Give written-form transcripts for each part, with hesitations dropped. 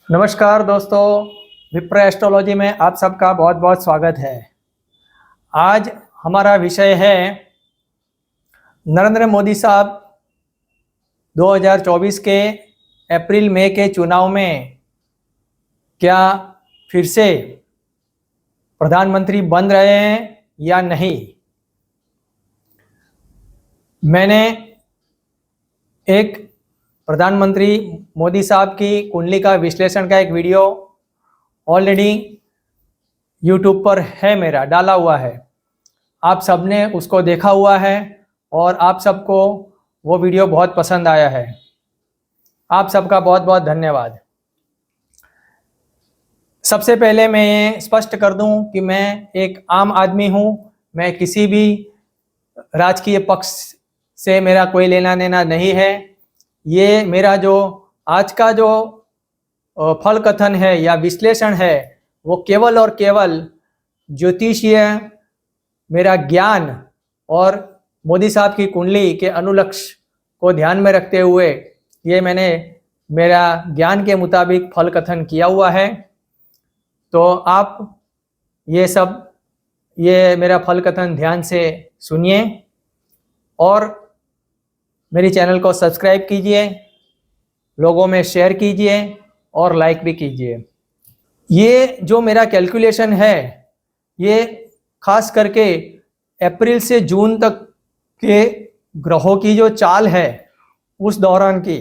नमस्कार दोस्तों, विप्र एस्ट्रोलॉजी में आप सबका बहुत बहुत स्वागत है। आज हमारा विषय है नरेंद्र मोदी साहब 2024 के अप्रैल मई के चुनाव में क्या फिर से प्रधानमंत्री बन रहे हैं या नहीं। मैंने एक प्रधानमंत्री मोदी साहब की कुंडली का विश्लेषण का एक वीडियो ऑलरेडी यूट्यूब पर है, मेरा डाला हुआ है। आप सबने उसको देखा हुआ है और आप सबको वो वीडियो बहुत पसंद आया है। आप सबका बहुत बहुत धन्यवाद। सबसे पहले मैं ये स्पष्ट कर दूं कि मैं एक आम आदमी हूं। मैं किसी भी राजकीय पक्ष से मेरा कोई लेना देना नहीं है। ये मेरा जो आज का जो फल कथन है या विश्लेषण है वो केवल और केवल ज्योतिषीय मेरा ज्ञान और मोदी साहब की कुंडली के अनुलक्ष्य को ध्यान में रखते हुए ये मैंने मेरा ज्ञान के मुताबिक फल कथन किया हुआ है। तो आप ये मेरा फल कथन ध्यान से सुनिए और मेरी चैनल को सब्सक्राइब कीजिए, लोगों में शेयर कीजिए और लाइक भी कीजिए। ये जो मेरा कैलकुलेशन है ये खास करके अप्रैल से जून तक के ग्रहों की जो चाल है उस दौरान की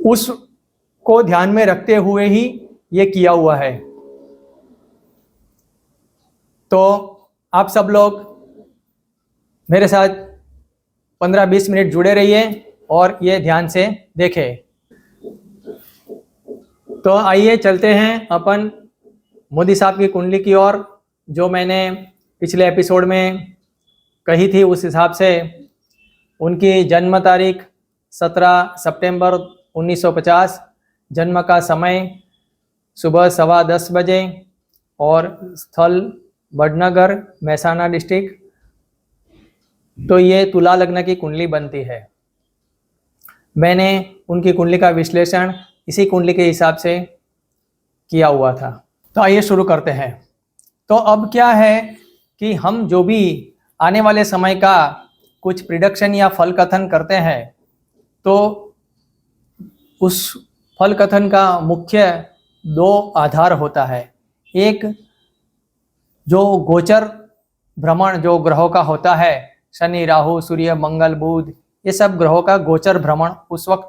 उसको ध्यान में रखते हुए ही ये किया हुआ है। तो आप सब लोग मेरे साथ 15-20 मिनट जुड़े रहिए और ये ध्यान से देखें। तो आइए चलते हैं अपन मोदी साहब की कुंडली की ओर। जो मैंने पिछले एपिसोड में कही थी उस हिसाब से उनकी जन्म तारीख 17 सितंबर 1950, जन्म का समय सुबह 10:15 बजे और स्थल बड़नगर, महसाना डिस्ट्रिक्ट। तो ये तुला लग्न की कुंडली बनती है। मैंने उनकी कुंडली का विश्लेषण इसी कुंडली के हिसाब से किया हुआ था। तो आइए शुरू करते हैं। तो अब क्या है कि हम जो भी आने वाले समय का कुछ प्रिडिक्शन या फल कथन करते हैं तो उस फल कथन का मुख्य दो आधार होता है। एक जो गोचर भ्रमण जो ग्रहों का होता है, शनि, राहु, सूर्य, मंगल, बुध, ये सब ग्रहों का गोचर भ्रमण उस वक्त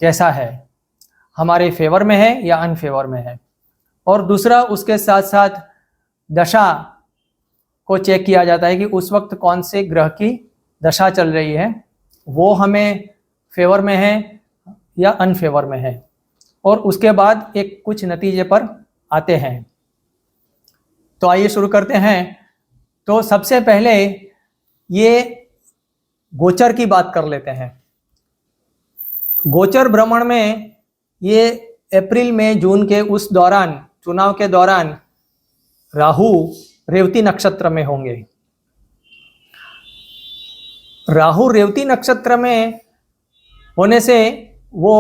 कैसा है, हमारे फेवर में है या अनफेवर में है। और दूसरा उसके साथ साथ दशा को चेक किया जाता है कि उस वक्त कौन से ग्रह की दशा चल रही है, वो हमें फेवर में है या अनफेवर में है। और उसके बाद एक कुछ नतीजे पर आते हैं। तो आइए शुरू करते हैं। तो सबसे पहले ये गोचर की बात कर लेते हैं। गोचर भ्रमण में ये अप्रैल में जून के उस दौरान, चुनाव के दौरान राहु रेवती नक्षत्र में होंगे। राहु रेवती नक्षत्र में होने से वो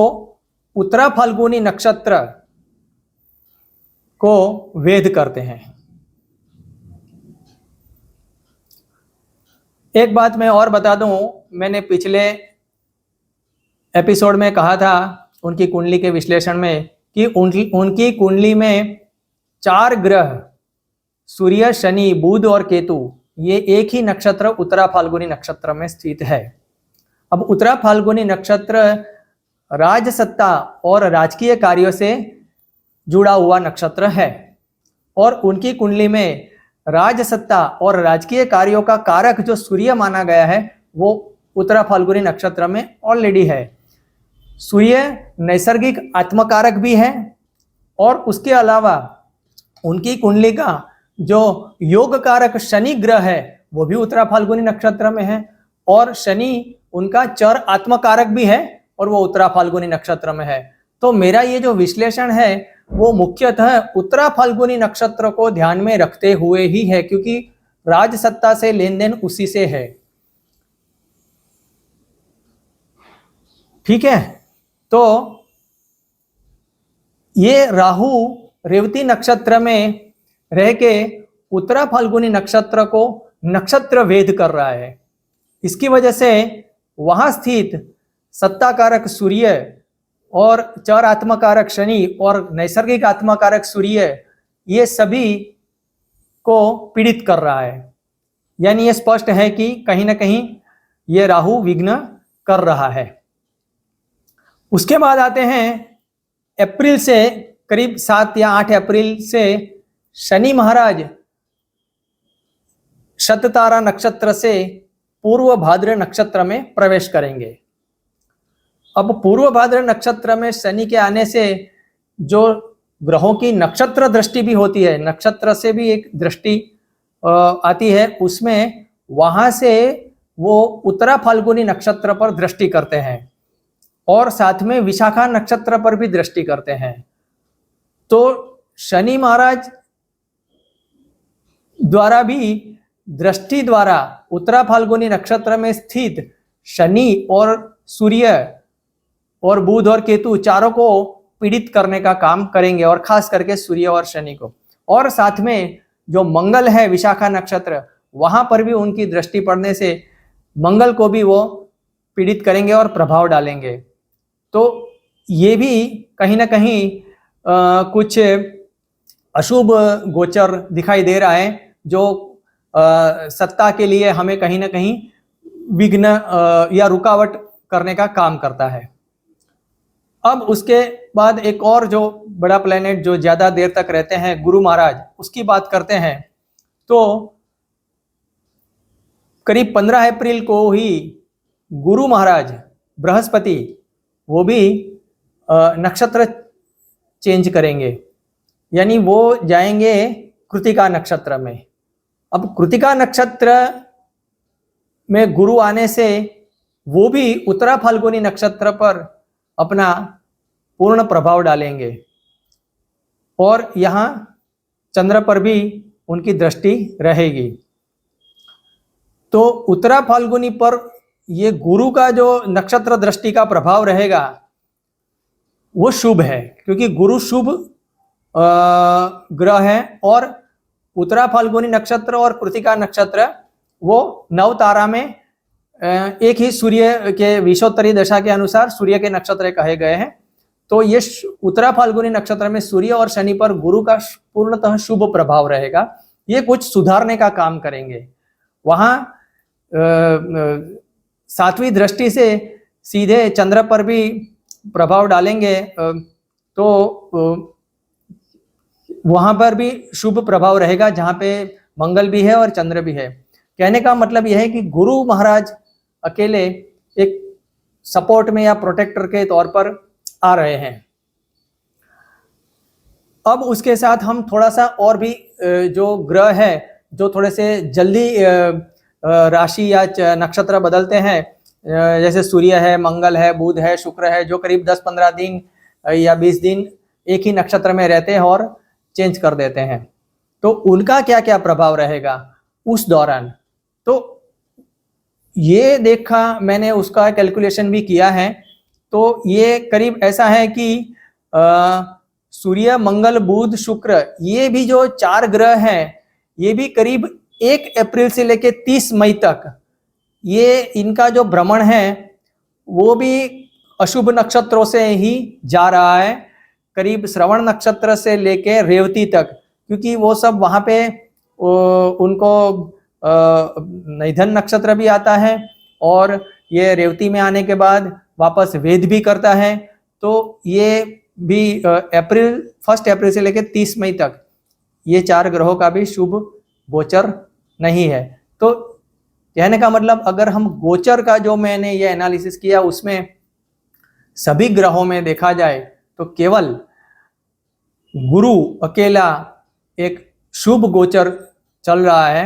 उत्तरा फाल्गुनी नक्षत्र को वेध करते हैं। एक बात मैं और बता दूं, मैंने पिछले एपिसोड में कहा था उनकी कुंडली के विश्लेषण में कि उनकी कुंडली में 4 ग्रह सूर्य, शनि, बुध और केतु ये एक ही नक्षत्र उत्तरा फाल्गुनी नक्षत्र में स्थित है। अब उत्तरा फाल्गुनी नक्षत्र राजसत्ता और राजकीय कार्यों से जुड़ा हुआ नक्षत्र है और उनकी कुंडली में राजसत्ता और राजकीय कार्यों का कारक जो सूर्य माना गया है वो उत्तरा फाल्गुनी नक्षत्र में ऑलरेडी है। सूर्य नैसर्गिक आत्मकारक भी है और उसके अलावा उनकी कुंडली का जो योग कारक शनि ग्रह है वो भी उत्तरा फाल्गुनी नक्षत्र में है और शनि उनका चर आत्मकारक भी है और वो उत्तरा फाल्गुनी नक्षत्र में है। तो मेरा ये जो विश्लेषण है वो मुख्यतः उत्तरा फाल्गुनी नक्षत्र को ध्यान में रखते हुए ही है, क्योंकि राजसत्ता से लेन देन उसी से है। ठीक है। तो ये राहु रेवती नक्षत्र में रह के उत्तरा फाल्गुनी नक्षत्र को नक्षत्र वेद कर रहा है। इसकी वजह से वहां स्थित सत्ताकारक सूर्य और चर आत्मकारक शनि और नैसर्गिक आत्मकारक सूर्य ये सभी को पीड़ित कर रहा है। यानी ये स्पष्ट है कि कहीं ना कहीं ये राहु विघ्न कर रहा है। उसके बाद आते हैं अप्रैल से, करीब 7 या 8 अप्रैल से शनि महाराज शततारा नक्षत्र से पूर्व भाद्र नक्षत्र में प्रवेश करेंगे। अब पूर्व भाद्र नक्षत्र में शनि के आने से जो ग्रहों की नक्षत्र दृष्टि भी होती है, नक्षत्र से भी एक दृष्टि आती है, उसमें वहां से वो उत्तरा फाल्गुनी नक्षत्र पर दृष्टि करते हैं और साथ में विशाखा नक्षत्र पर भी दृष्टि करते हैं। तो शनि महाराज द्वारा भी दृष्टि द्वारा उत्तरा फाल्गुनी नक्षत्र में स्थित शनि और सूर्य और बुध और केतु चारों को पीड़ित करने का काम करेंगे, और खास करके सूर्य और शनि को। और साथ में जो मंगल है विशाखा नक्षत्र, वहां पर भी उनकी दृष्टि पड़ने से मंगल को भी वो पीड़ित करेंगे और प्रभाव डालेंगे। तो ये भी कहीं ना कहीं कुछ अशुभ गोचर दिखाई दे रहा है, जो सत्ता के लिए हमें कहीं ना कहीं विघ्न या रुकावट करने का काम करता है। अब उसके बाद एक और जो बड़ा प्लेनेट जो ज्यादा देर तक रहते हैं, गुरु महाराज, उसकी बात करते हैं। तो करीब 15 अप्रैल को ही गुरु महाराज बृहस्पति वो भी नक्षत्र चेंज करेंगे, यानी वो जाएंगे कृतिका नक्षत्र में। अब कृतिका नक्षत्र में गुरु आने से वो भी उत्तरा फाल्गुनी नक्षत्र पर अपना पूर्ण प्रभाव डालेंगे और यहाँ चंद्र पर भी उनकी दृष्टि रहेगी। तो उत्तरा फाल्गुनी पर ये गुरु का जो नक्षत्र दृष्टि का प्रभाव रहेगा वो शुभ है, क्योंकि गुरु शुभ ग्रह है। और उत्तरा फाल्गुनी नक्षत्र और कृतिका नक्षत्र वो नव तारा में एक ही सूर्य के विषोत्तरी दशा के अनुसार सूर्य के नक्षत्र कहे गए हैं। तो ये उत्तरा फाल्गुनी नक्षत्र में सूर्य और शनि पर गुरु का पूर्णतः शुभ प्रभाव रहेगा। ये कुछ सुधारने का काम करेंगे। वहां सातवीं दृष्टि से सीधे चंद्र पर भी प्रभाव डालेंगे, तो वहां पर भी शुभ प्रभाव रहेगा, जहां पे मंगल भी है और चंद्र भी है। कहने का मतलब यह है कि गुरु महाराज अकेले एक सपोर्ट में या प्रोटेक्टर के तौर पर आ रहे हैं। अब उसके साथ हम थोड़ा सा और भी जो ग्रह है जो थोड़े से जल्दी राशि या नक्षत्र बदलते हैं, जैसे सूर्य है, मंगल है, बुध है, शुक्र है, जो करीब 10-15 दिन या 20 दिन एक ही नक्षत्र में रहते हैं और चेंज कर देते हैं। तो उनका क्या क्या प्रभाव रहेगा उस दौरान, तो ये देखा मैंने, उसका कैलकुलेशन भी किया है। तो ये करीब ऐसा है कि सूर्य, मंगल, बुध, शुक्र, ये भी जो 4 ग्रह हैं, ये भी करीब 1 अप्रैल से लेकर 30 मई तक ये इनका जो भ्रमण है वो भी अशुभ नक्षत्रों से ही जा रहा है, करीब श्रवण नक्षत्र से लेके रेवती तक, क्योंकि वो सब वहां पे उनको निधन नक्षत्र भी आता है और ये रेवती में आने के बाद वापस वेद भी करता है। तो ये भी 1 अप्रैल से लेकर 30 मई तक ये 4 ग्रहों का भी शुभ गोचर नहीं है। तो कहने का मतलब, अगर हम गोचर का जो मैंने ये एनालिसिस किया उसमें सभी ग्रहों में देखा जाए तो केवल गुरु अकेला एक शुभ गोचर चल रहा है,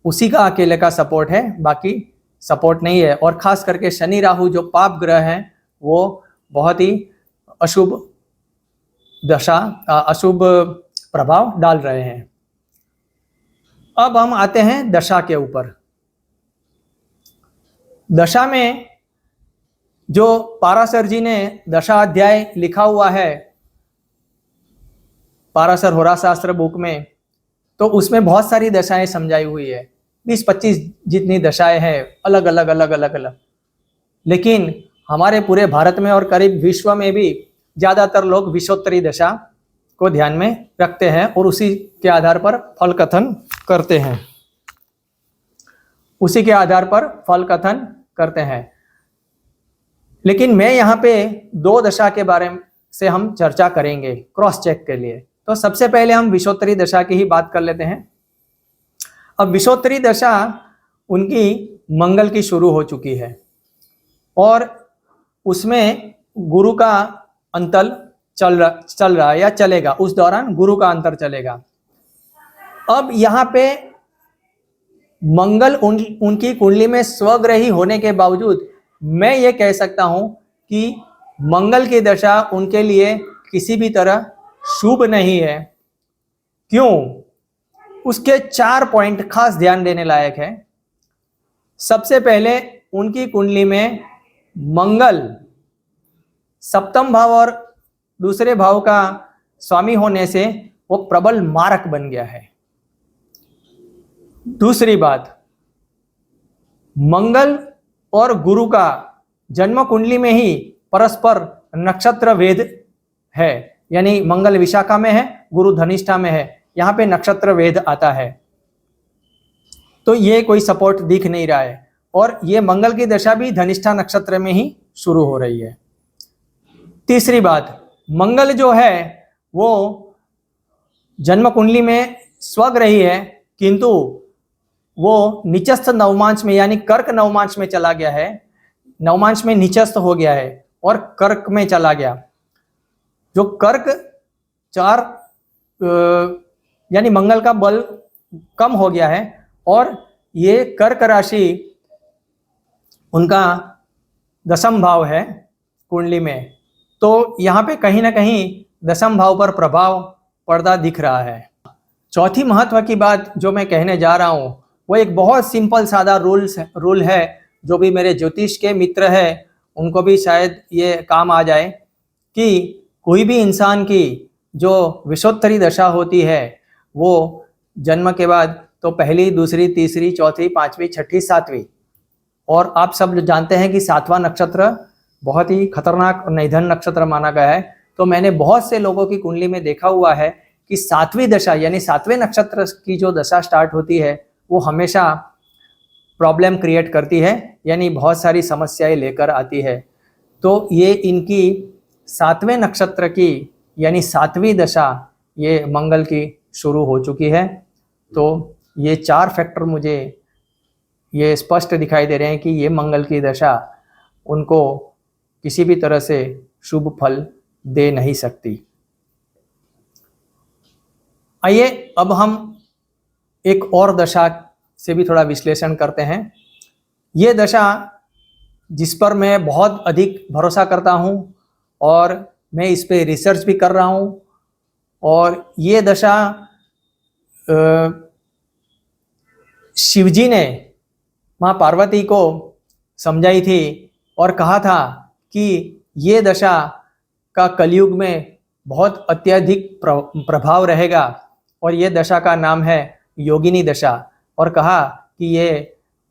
उसी का अकेले का सपोर्ट है, बाकी सपोर्ट नहीं है। और खास करके शनि राहु जो पाप ग्रह हैं वो बहुत ही अशुभ दशा, अशुभ प्रभाव डाल रहे हैं। अब हम आते हैं दशा के ऊपर। दशा में जो पाराशर जी ने दशा अध्याय लिखा हुआ है पाराशर होरा शास्त्र बुक में, तो उसमें बहुत सारी दशाएं समझाई हुई है, 20-25 जितनी दशाएं हैं, अलग अलग अलग अलग अलग। लेकिन हमारे पूरे भारत में और करीब विश्व में भी ज्यादातर लोग विषोत्तरी दशा को ध्यान में रखते हैं और उसी के आधार पर फल कथन करते हैं, उसी के आधार पर फल कथन करते हैं। लेकिन मैं यहाँ पे 2 दशा के बारे से हम चर्चा करेंगे क्रॉस चेक के लिए। तो सबसे पहले हम विषोत्तरी दशा की ही बात कर लेते हैं। अब विषोत्तरी दशा उनकी मंगल की शुरू हो चुकी है और उसमें गुरु का अंतर चल रहा है या चलेगा, उस दौरान गुरु का अंतर चलेगा। अब यहाँ पे मंगल उनकी कुंडली में स्वग्रही होने के बावजूद मैं ये कह सकता हूं कि मंगल की दशा उनके लिए किसी भी तरह शुभ नहीं है। क्यों? उसके 4 पॉइंट खास ध्यान देने लायक है। सबसे पहले उनकी कुंडली में मंगल सप्तम भाव और दूसरे भाव का स्वामी होने से वो प्रबल मारक बन गया है। दूसरी बात, मंगल और गुरु का जन्म कुंडली में ही परस्पर नक्षत्र भेद है, यानी मंगल विशाखा में है, गुरु धनिष्ठा में है, यहां पे नक्षत्र भेद आता है। तो ये कोई सपोर्ट दिख नहीं रहा है और ये मंगल की दशा भी धनिष्ठा नक्षत्र में ही शुरू हो रही है। तीसरी बात, मंगल जो है वो जन्म कुंडली में स्वग्रही है, किंतु वो नीचस्थ नवमांश में यानी कर्क नवमांश में चला गया है, नवमांश में नीचस्थ हो गया है और कर्क में चला गया। जो कर्क 4 यानी मंगल का बल कम हो गया है और ये कर्क राशि उनका 10th भाव है कुंडली में, तो यहाँ पे कहीं ना कहीं 10th भाव पर प्रभाव पड़ता दिख रहा है। चौथी महत्व की बात जो मैं कहने जा रहा हूँ वो एक बहुत सिंपल सादा रूल है, जो भी मेरे ज्योतिष के मित्र हैं उनको भी शायद ये काम आ जाए कि कोई भी इंसान की जो विषोत्तरी दशा होती है वो जन्म के बाद तो पहली, दूसरी, तीसरी, चौथी, 5वीं, 6ठी, 7वीं, और आप सब जानते हैं कि 7वां नक्षत्र बहुत ही खतरनाक और निधन नक्षत्र माना गया है। तो मैंने बहुत से लोगों की कुंडली में देखा हुआ है कि 7वीं दशा यानी 7वें नक्षत्र की जो दशा स्टार्ट होती है वो हमेशा प्रॉब्लम क्रिएट करती है, यानी बहुत सारी समस्याएं लेकर आती है। तो ये इनकी 7वें नक्षत्र की यानी 7वीं दशा ये मंगल की शुरू हो चुकी है। तो ये 4 फैक्टर मुझे ये स्पष्ट दिखाई दे रहे हैं कि ये मंगल की दशा उनको किसी भी तरह से शुभ फल दे नहीं सकती। आइए अब हम एक और दशा से भी थोड़ा विश्लेषण करते हैं। ये दशा जिस पर मैं बहुत अधिक भरोसा करता हूँ और मैं इस पे रिसर्च भी कर रहा हूँ, और ये दशा शिवजी ने माँ पार्वती को समझाई थी और कहा था कि ये दशा का कलयुग में बहुत अत्यधिक प्रभाव रहेगा और ये दशा का नाम है योगिनी दशा, और कहा कि ये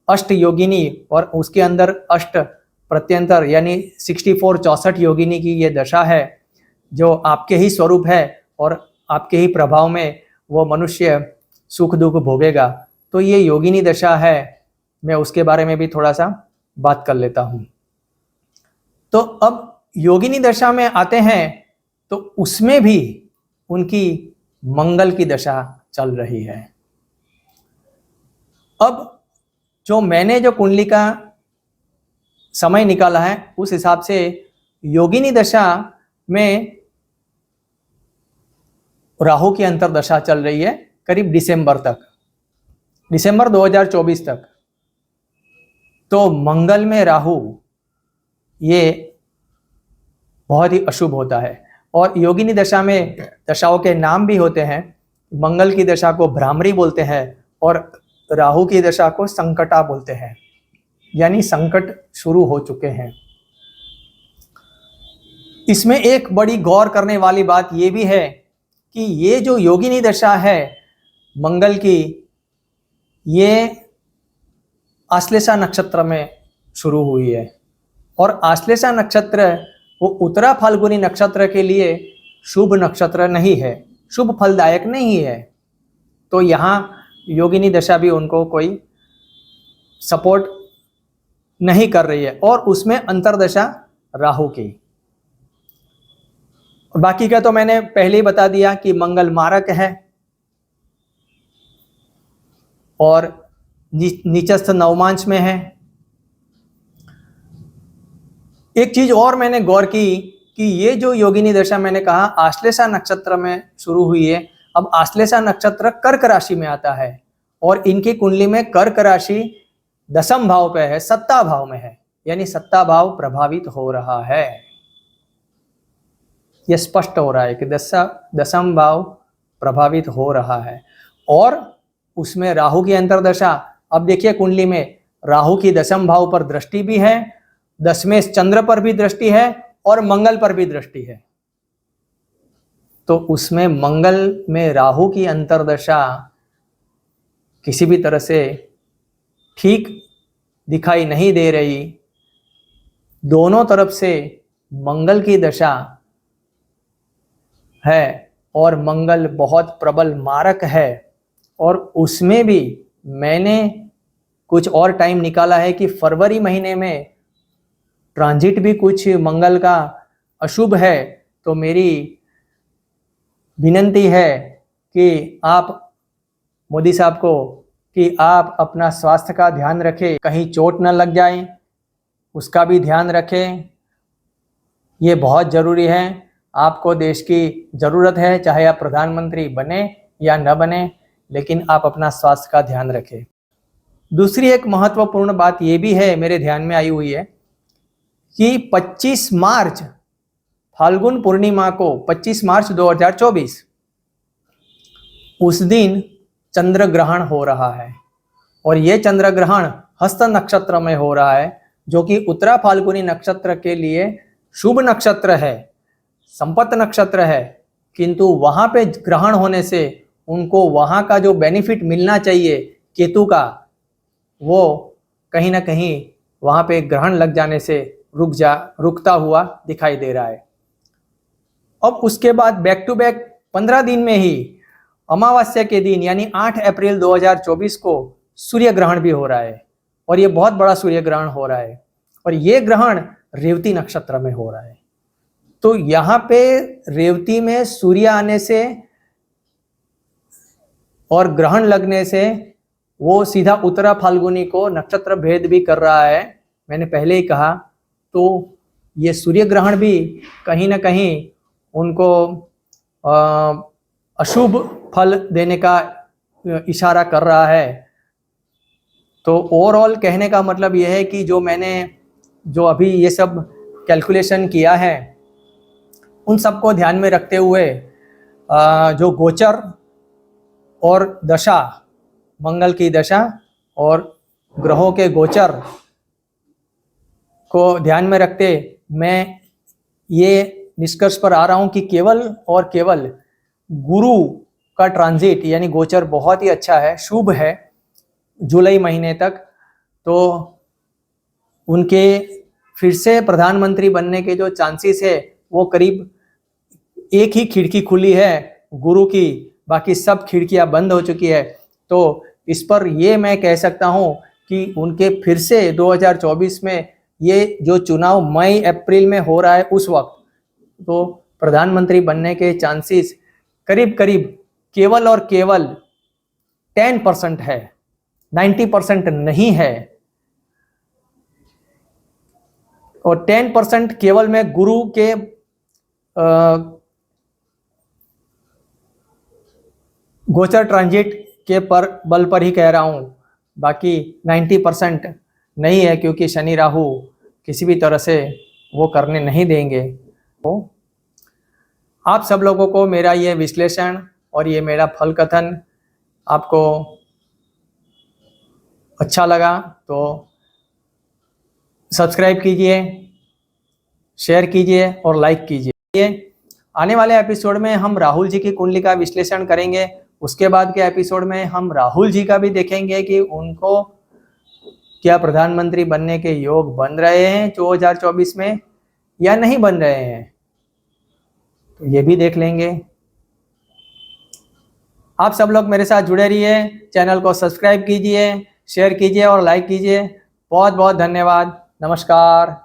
अष्ट योगिनी और उसके अंदर अष्ट प्रत्यंतर यानी 64 योगिनी की ये दशा है जो आपके ही स्वरूप है और आपके ही प्रभाव में वो मनुष्य सुख दुख भोगेगा। तो ये योगिनी दशा है, मैं उसके बारे में भी थोड़ा सा बात कर लेता हूँ। तो अब योगिनी दशा में आते हैं तो उसमें भी उनकी मंगल की दशा चल रही है। अब जो मैंने जो कुंडली का समय निकाला है उस हिसाब से योगिनी दशा में राहु की अंतर्दशा चल रही है करीब दिसंबर तक, दिसंबर 2024 तक। तो मंगल में राहु ये बहुत ही अशुभ होता है और योगिनी दशा में दशाओं के नाम भी होते हैं। मंगल की दशा को भ्रामरी बोलते हैं और राहु की दशा को संकटा बोलते हैं, यानी संकट शुरू हो चुके हैं। इसमें एक बड़ी गौर करने वाली बात यह भी है कि ये जो योगिनी दशा है मंगल की, ये आश्लेषा नक्षत्र में शुरू हुई है और आश्लेषा नक्षत्र वो उत्तरा फाल्गुनी नक्षत्र के लिए शुभ नक्षत्र नहीं है, शुभ फलदायक नहीं है। तो यहाँ योगिनी दशा भी उनको कोई सपोर्ट नहीं कर रही है और उसमें अंतर्दशा राहु की। बाकी का तो मैंने पहले ही बता दिया कि मंगल मारक है और नीचस्थ नवमांश में है। एक चीज और मैंने गौर की कि ये जो योगिनी दशा मैंने कहा आश्लेषा नक्षत्र में शुरू हुई है। अब आश्लेषा नक्षत्र कर्क राशि में आता है और इनकी कुंडली में कर्क राशि 10वें भाव पे है, सत्ता भाव में है, यानी सत्ता भाव प्रभावित हो रहा है। यह स्पष्ट हो रहा है कि 10वां भाव प्रभावित हो रहा है और उसमें राहु की अंतर्दशा। अब देखिए कुंडली में राहु की 10वें भाव पर दृष्टि भी है, 10वें चंद्र पर भी दृष्टि है और मंगल पर भी दृष्टि है। तो उसमें मंगल में राहु की अंतर्दशा किसी भी तरह से ठीक दिखाई नहीं दे रही। दोनों तरफ से मंगल की दशा है और मंगल बहुत प्रबल मारक है और उसमें भी मैंने कुछ और टाइम निकाला है कि फरवरी महीने में ट्रांजिट भी कुछ मंगल का अशुभ है। तो मेरी विनंती है कि आप मोदी साहब को कि आप अपना स्वास्थ्य का ध्यान रखें, कहीं चोट न लग जाए उसका भी ध्यान रखें। ये बहुत ज़रूरी है। आपको देश की ज़रूरत है, चाहे आप प्रधानमंत्री बने या न बने, लेकिन आप अपना स्वास्थ्य का ध्यान रखें। दूसरी एक महत्वपूर्ण बात ये भी है, मेरे ध्यान में आई हुई है कि 25 मार्च फाल्गुन पूर्णिमा को 25 मार्च 2024 उस दिन चंद्र ग्रहण हो रहा है और ये चंद्र ग्रहण हस्त नक्षत्र में हो रहा है, जो कि उत्तरा फाल्गुनी नक्षत्र के लिए शुभ नक्षत्र है, संपत्ति नक्षत्र है। किंतु वहां पे ग्रहण होने से उनको वहां का जो बेनिफिट मिलना चाहिए केतु का, वो कहीं ना कहीं वहां पे ग्रहण लग जाने से रुकता हुआ दिखाई दे रहा है। अब उसके बाद बैक टू बैक 15 दिन में ही अमावस्या के दिन यानी 8 अप्रैल 2024 को सूर्य ग्रहण भी हो रहा है और ये बहुत बड़ा सूर्य ग्रहण हो रहा है और ये ग्रहण रेवती नक्षत्र में हो रहा है। तो यहाँ पे रेवती में सूर्य आने से और ग्रहण लगने से वो सीधा उत्तरा फाल्गुनी को नक्षत्र भेद भी कर रहा है, मैंने पहले ही कहा। तो ये सूर्य ग्रहण भी कहीं ना कहीं उनको अशुभ फल देने का इशारा कर रहा है। तो ओवरऑल कहने का मतलब यह है कि जो अभी ये सब कैलकुलेशन किया है उन सबको ध्यान में रखते हुए जो गोचर और दशा, मंगल की दशा और ग्रहों के गोचर को ध्यान में रखते मैं ये निष्कर्ष पर आ रहा हूं कि केवल और केवल गुरु का ट्रांजिट यानी गोचर बहुत ही अच्छा है, शुभ है जुलाई महीने तक। तो उनके फिर से प्रधानमंत्री बनने के जो चांसेस है वो करीब एक ही खिड़की खुली है गुरु की, बाकी सब खिड़कियां बंद हो चुकी है। तो इस पर ये मैं कह सकता हूं कि उनके फिर से 2024 में ये जो चुनाव मई अप्रैल में हो रहा है उस वक्त तो प्रधानमंत्री बनने के चांसेस करीब करीब केवल और केवल 10% है, 90% नहीं है। और 10% केवल मैं गुरु के गोचर ट्रांजिट के बल पर ही कह रहा हूं, बाकी 90% नहीं है, क्योंकि शनि राहु किसी भी तरह से वो करने नहीं देंगे। तो आप सब लोगों को मेरा ये विश्लेषण और ये मेरा फल कथन आपको अच्छा लगा तो सब्सक्राइब कीजिए, शेयर कीजिए और लाइक कीजिए। आने वाले एपिसोड में हम राहुल जी की कुंडली का विश्लेषण करेंगे। उसके बाद के एपिसोड में हम राहुल जी का भी देखेंगे कि उनको क्या प्रधानमंत्री बनने के योग बन रहे हैं 2024 में या नहीं बन रहे हैं, तो ये भी देख लेंगे। आप सब लोग मेरे साथ जुड़े रहिए, चैनल को सब्सक्राइब कीजिए, शेयर कीजिए और लाइक कीजिए। बहुत बहुत धन्यवाद। नमस्कार।